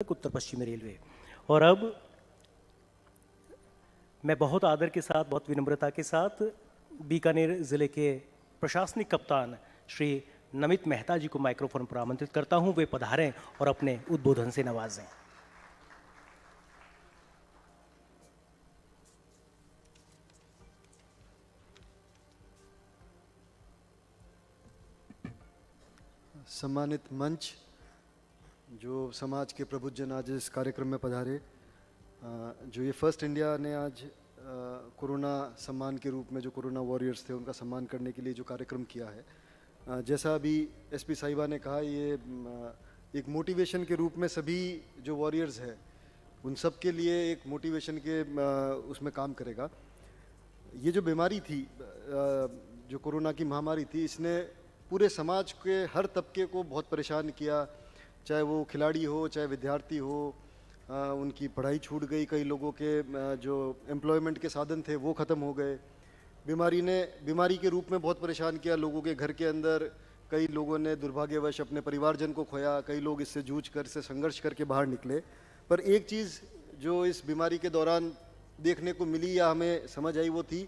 उत्तर पश्चिमी रेलवे। और अब मैं बहुत आदर के साथ, बहुत विनम्रता के साथ बीकानेर ज़िले के प्रशासनिक कप्तान श्री नमित मेहता जी को माइक्रोफोन पर आमंत्रित करता हूं। वे पधारें और अपने उद्बोधन से नवाजें। सम्मानित मंच, जो समाज के प्रबुद्धजन आज इस कार्यक्रम में पधारे, जो ये फर्स्ट इंडिया ने आज कोरोना सम्मान के रूप में जो कोरोना वॉरियर्स थे उनका सम्मान करने के लिए जो कार्यक्रम किया है, जैसा अभी एसपी साहिबा ने कहा, ये एक मोटिवेशन के रूप में सभी जो वॉरियर्स हैं उन सब के लिए एक मोटिवेशन के उसमें काम करेगा। ये जो बीमारी थी, जो कोरोना की महामारी थी, इसने पूरे समाज के हर तबके को बहुत परेशान किया, चाहे वो खिलाड़ी हो, चाहे विद्यार्थी हो, उनकी पढ़ाई छूट गई, कई लोगों के जो एम्प्लॉयमेंट के साधन थे वो ख़त्म हो गए। बीमारी ने बीमारी के रूप में बहुत परेशान किया लोगों के घर के अंदर। कई लोगों ने दुर्भाग्यवश अपने परिवारजन को खोया, कई लोग इससे जूझ कर, इससे संघर्ष करके बाहर निकले। पर एक चीज़ जो इस बीमारी के दौरान देखने को मिली या हमें समझ आई वो थी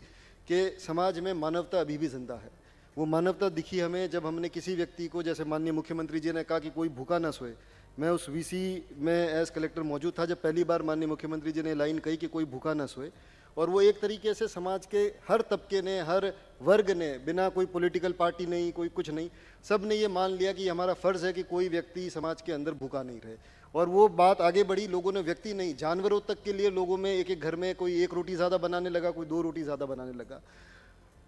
कि समाज में मानवता अभी भी जिंदा है। वो मानवता दिखी हमें जब हमने किसी व्यक्ति को, जैसे माननीय मुख्यमंत्री जी ने कहा कि कोई भूखा ना सोए। मैं उस वीसी में एज कलेक्टर मौजूद था जब पहली बार माननीय मुख्यमंत्री जी ने लाइन कही कि कोई भूखा ना सोए। और वो एक तरीके से समाज के हर तबके ने, हर वर्ग ने, बिना कोई पॉलिटिकल पार्टी नहीं, कोई कुछ नहीं, सब ने ये मान लिया कि हमारा फ़र्ज़ है कि कोई व्यक्ति समाज के अंदर भूखा नहीं रहे। और वो बात आगे बढ़ी, लोगों ने व्यक्ति नहीं, जानवरों तक के लिए लोगों में एक एक घर में कोई एक रोटी ज़्यादा बनाने लगा, कोई 2 रोटी ज़्यादा बनाने लगा।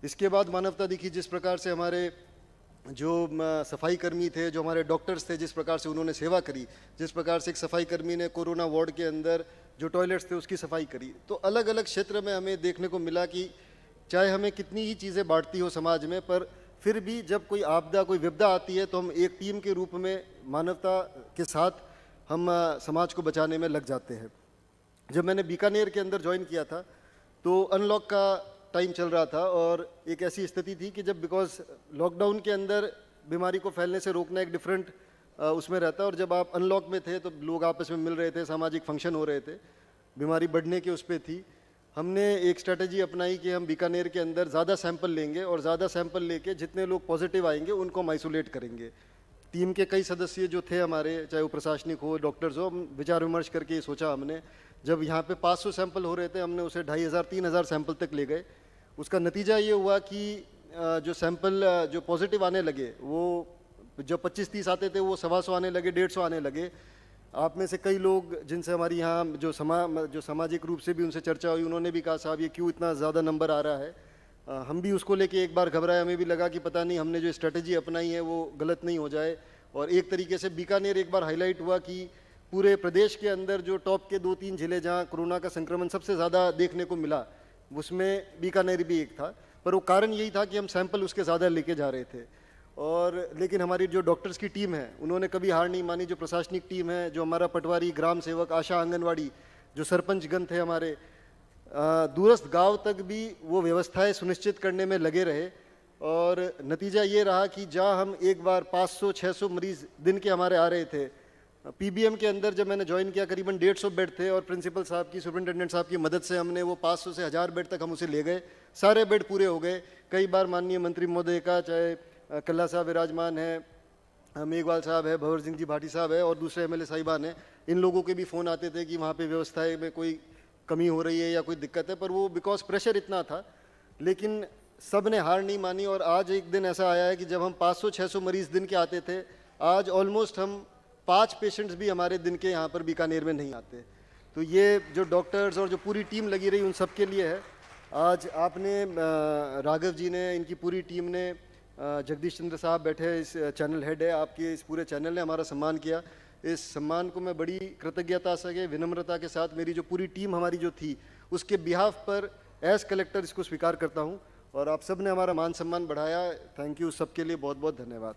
इसके बाद मानवता दिखी, जिस प्रकार से हमारे जो सफाई कर्मी थे, जो हमारे डॉक्टर्स थे, जिस प्रकार से उन्होंने सेवा करी, जिस प्रकार से एक सफाई कर्मी ने कोरोना वार्ड के अंदर जो टॉयलेट्स थे उसकी सफाई करी। तो अलग अलग क्षेत्र में हमें देखने को मिला कि चाहे हमें कितनी ही चीज़ें बांटती हो समाज में, पर फिर भी जब कोई आपदा, कोई विपदा आती है तो हम एक टीम के रूप में मानवता के साथ हम समाज को बचाने में लग जाते हैं। जब मैंने बीकानेर के अंदर ज्वाइन किया था तो अनलॉक का टाइम चल रहा था और एक ऐसी स्थिति थी कि जब, बिकॉज लॉकडाउन के अंदर बीमारी को फैलने से रोकना एक डिफरेंट उसमें रहता है, और जब आप अनलॉक में थे तो लोग आपस में मिल रहे थे, सामाजिक फंक्शन हो रहे थे, बीमारी बढ़ने के उस पर थी। हमने एक स्ट्रेटजी अपनाई कि हम बीकानेर के अंदर ज़्यादा सैंपल लेंगे और ज़्यादा सैंपल लेके जितने लोग पॉजिटिव आएंगे उनको हम आइसोलेट करेंगे। टीम के कई सदस्य जो थे हमारे, चाहे वो प्रशासनिक हो, डॉक्टर्स हो, विचार विमर्श करके ये सोचा हमने, जब यहाँ पे 500 सैंपल हो रहे थे, हमने उसे 2500-3000 सैंपल तक ले गए। उसका नतीजा ये हुआ कि जो सैंपल जो पॉजिटिव आने लगे, वो जो 25-30 आते थे वो 125 आने लगे, 150 आने लगे। आप में से कई लोग जिनसे हमारी यहाँ जो सामाजिक रूप से भी उनसे चर्चा हुई, उन्होंने भी कहा साहब ये क्यों इतना ज़्यादा नंबर आ रहा है। हम भी उसको लेके एक बार घबराए, हमें भी लगा कि पता नहीं हमने जो स्ट्रेटजी अपनाई है वो गलत नहीं हो जाए। और एक तरीके से बीकानेर एक बार हाईलाइट हुआ कि पूरे प्रदेश के अंदर जो टॉप के 2-3 जिले जहाँ कोरोना का संक्रमण सबसे ज़्यादा देखने को मिला, उसमें बीकानेर भी एक था। पर वो कारण यही था कि हम सैंपल उसके ज़्यादा लेके जा रहे थे। और लेकिन हमारी जो डॉक्टर्स की टीम है उन्होंने कभी हार नहीं मानी। जो प्रशासनिक टीम है, जो हमारा पटवारी, ग्राम सेवक, आशा, आंगनवाड़ी, जो सरपंचगण थे हमारे, दूरस्थ गांव तक भी वो व्यवस्थाएं सुनिश्चित करने में लगे रहे। और नतीजा ये रहा कि जहाँ हम एक बार 500-600 मरीज़ दिन के हमारे आ रहे थे, पीबीएम के अंदर जब मैंने ज्वाइन किया करीबन 150 बेड थे, और प्रिंसिपल साहब की, सुपरिटेंडेंट साहब की मदद से हमने वो 500 से 1000 बेड तक हम उसे ले गए। सारे बेड पूरे हो गए। कई बार माननीय मंत्री महोदय का, चाहे कल्ला साहब विराजमान है, मेघवाल साहब है, भंवर सिंह जी भाटी साहब है, और दूसरे एमएलए साहिबान हैं, इन लोगों के भी फ़ोन आते थे कि वहाँ पे व्यवस्थाएं में कोई कमी हो रही है या कोई दिक्कत है। पर वो बिकॉज प्रेशर इतना था, लेकिन सब ने हार नहीं मानी। और आज एक दिन ऐसा आया है कि जब हम 500-600 मरीज़ दिन के आते थे, आज ऑलमोस्ट हम 5 पेशेंट्स भी हमारे दिन के यहाँ पर बीकानेर में नहीं आते। तो ये जो डॉक्टर्स और जो पूरी टीम लगी रही उन सब के लिए है। आज आपने, राघव जी ने, इनकी पूरी टीम ने, जगदीश चंद्र साहब बैठे, इस चैनल हेड है आपके, इस पूरे चैनल ने हमारा सम्मान किया। इस सम्मान को मैं बड़ी कृतज्ञता से, विनम्रता के साथ, मेरी जो पूरी टीम हमारी जो थी उसके बिहाफ पर एज कलेक्टर इसको स्वीकार करता हूँ। और आप सब ने हमारा मान सम्मान बढ़ाया। थैंक यू, सबके लिए बहुत बहुत धन्यवाद।